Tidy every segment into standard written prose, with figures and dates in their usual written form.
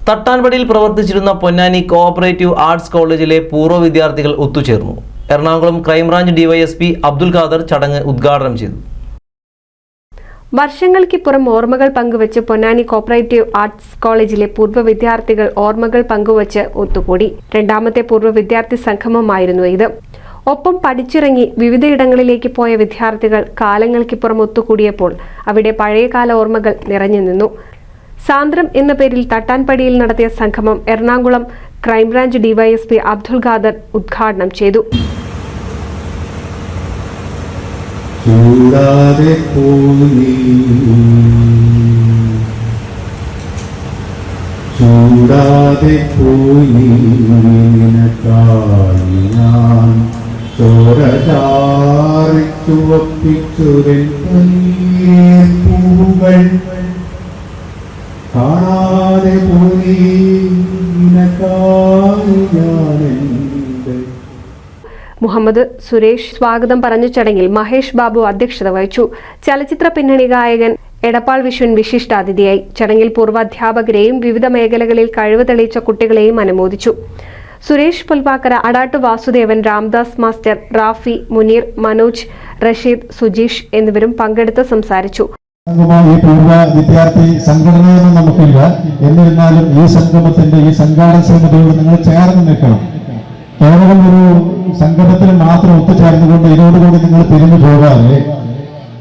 തട്ടാൻപടിയിൽ പ്രവർത്തിച്ചിരുന്ന Ponnani cooperative arts കോളേജിലെ പൂർവ്വ വിദ്യാർത്ഥികൾ ഒത്തുചേർന്നു. എറണാകുളം ക്രൈംബ്രാഞ്ച് ഡിവൈഎസ്പി അബ്ദുൽ ഖാദർ ചടങ്ങ് ഉദ്ഘാടനം ചെയ്തു. വർഷങ്ങൾക്കിപ്പുറം ഓർമ്മകൾ പങ്കുവച്ച് പൊന്നാനി കോഓപ്പറേറ്റീവ് ആർട്സ് കോളേജിലെ പൂർവ്വ വിദ്യാർത്ഥികൾ ഓർമ്മകൾ പങ്കുവച്ച് ഒത്തുകൂടി. രണ്ടാമത്തെ പൂർവ്വ വിദ്യാർത്ഥി സംഗമമായിരുന്നു ഇത്. ഒപ്പം പഠിച്ചിറങ്ങി വിവിധയിടങ്ങളിലേക്ക് പോയ വിദ്യാർത്ഥികൾ കാലങ്ങൾക്കിപ്പുറം ഒത്തുകൂടിയപ്പോൾ അവിടെ പഴയകാല ഓർമ്മകൾ നിറഞ്ഞു നിന്നു. സാന്ദ്രം എന്ന പേരിൽ തട്ടാൻപടിയിൽ നടത്തിയ സംഗമം എറണാകുളം ക്രൈംബ്രാഞ്ച് ഡിവൈഎസ്പി അബ്ദുൽ ഖാദർ ഉദ്ഘാടനം ചെയ്തു. മുഹമ്മദ് സുരേഷ് സ്വാഗതം പറഞ്ഞ ചടങ്ങിൽ മഹേഷ് ബാബു അധ്യക്ഷത വഹിച്ചു. ചലച്ചിത്ര പിന്നണി ഗായകൻ എടപ്പാൾ വിശ്വൻ വിശിഷ്ടാതിഥിയായി. ചടങ്ങിൽ പൂർവ്വാധ്യാപകരെയും വിവിധ മേഖലകളിൽ കഴിവ് തെളിയിച്ച കുട്ടികളെയും അനുമോദിച്ചു. സുരേഷ് പുൽവാക്കര, അടാട്ട് വാസുദേവൻ, രാംദാസ് മാസ്റ്റർ, റാഫി, മുനീർ, മനോജ്, റഷീദ്, സുജീഷ് എന്നിവരും പങ്കെടുത്ത് സംസാരിച്ചു. ഈ പൂർവ്വ വിദ്യാർത്ഥി സംഘടനയൊന്നും നമുക്കില്ല. എന്നിരുന്നാലും ഈ സംഗമത്തിന്റെ ഈ സംഘാടന സമിതിയോട് നിങ്ങൾ ചേർന്ന് നിൽക്കണം. കേവലം ഒരു സംഗമത്തിൽ മാത്രം ഒത്തുചേർന്നുകൊണ്ട് ഇതിനോടുകൂടി നിങ്ങൾ പിരിഞ്ഞു പോകാതെ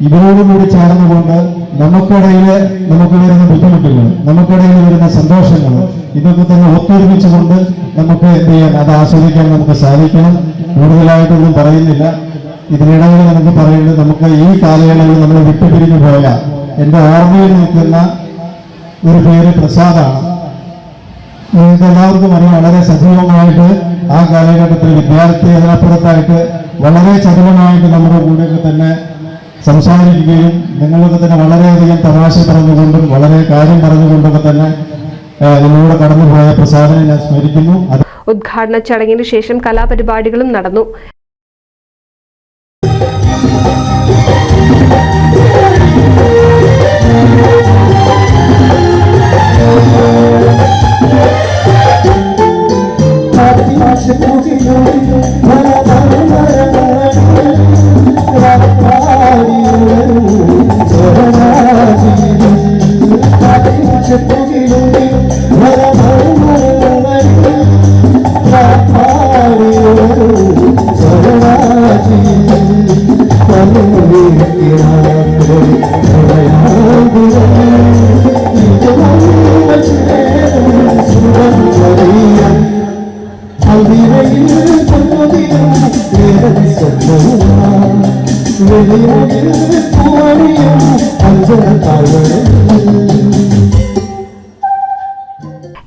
ഇതിനോടുകൂടി ചേർന്നുകൊണ്ട് നമുക്കിടയിൽ നമുക്ക് വരുന്ന ബുദ്ധിമുട്ടുകൾ, നമുക്കിടയിൽ വരുന്ന സന്തോഷങ്ങൾ ഇതൊക്കെ തന്നെ ഒത്തൊരുമിച്ചുകൊണ്ട് നമുക്ക് എന്ത് ചെയ്യാൻ, അത് ആസ്വദിക്കാൻ നമുക്ക് സാധിക്കണം. കൂടുതലായിട്ടൊന്നും പറയുന്നില്ല. ഇതിനിടയിൽ നമുക്ക് പറയേണ്ടത്, നമുക്ക് ഈ കാലയളവിൽ നമ്മൾ വിട്ടുപിരിഞ്ഞു പോയ എൻ്റെ ഓർമ്മയിൽ നിൽക്കുന്ന ഒരു പേര് പ്രസാദാണ്. നിങ്ങൾക്ക് എല്ലാവർക്കും അറിയാം, വളരെ സജീവമായിട്ട് ആ കാലഘട്ടത്തിൽ വിദ്യാർത്ഥി അതിനപ്പുറത്തായിട്ട് വളരെ ചതുരമായിട്ട് നമ്മുടെ കൂടെയൊക്കെ തന്നെ സംസാരിക്കുകയും നിങ്ങളൊക്കെ തന്നെ വളരെയധികം തമാശ പറഞ്ഞുകൊണ്ടും വളരെ കാര്യം പറഞ്ഞുകൊണ്ടൊക്കെ തന്നെ നിങ്ങളുടെ കടന്നുപോയ പ്രസാദനെ ഞാൻ സ്മരിക്കുന്നു. ഉദ്ഘാടന ചടങ്ങിന് ശേഷം കലാപരിപാടികളും നടന്നു.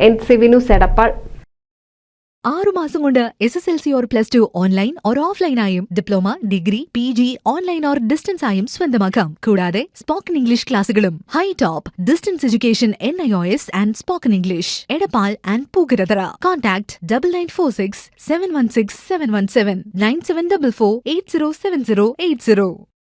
NCV News Edappal. 6 മാസം കൊണ്ട് SSLC or +2 online or offline ആയും diploma, degree, PG online or distance ആയും സ്വന്തമാക്കാം. കൂടാതെ സ്പോക്കൺ ഇംഗ്ലീഷ് ക്ലാസുകളും. High top distance education NIOS and spoken English Edappal and Pookkarathara. Contact 9946 716 717 9744 807080.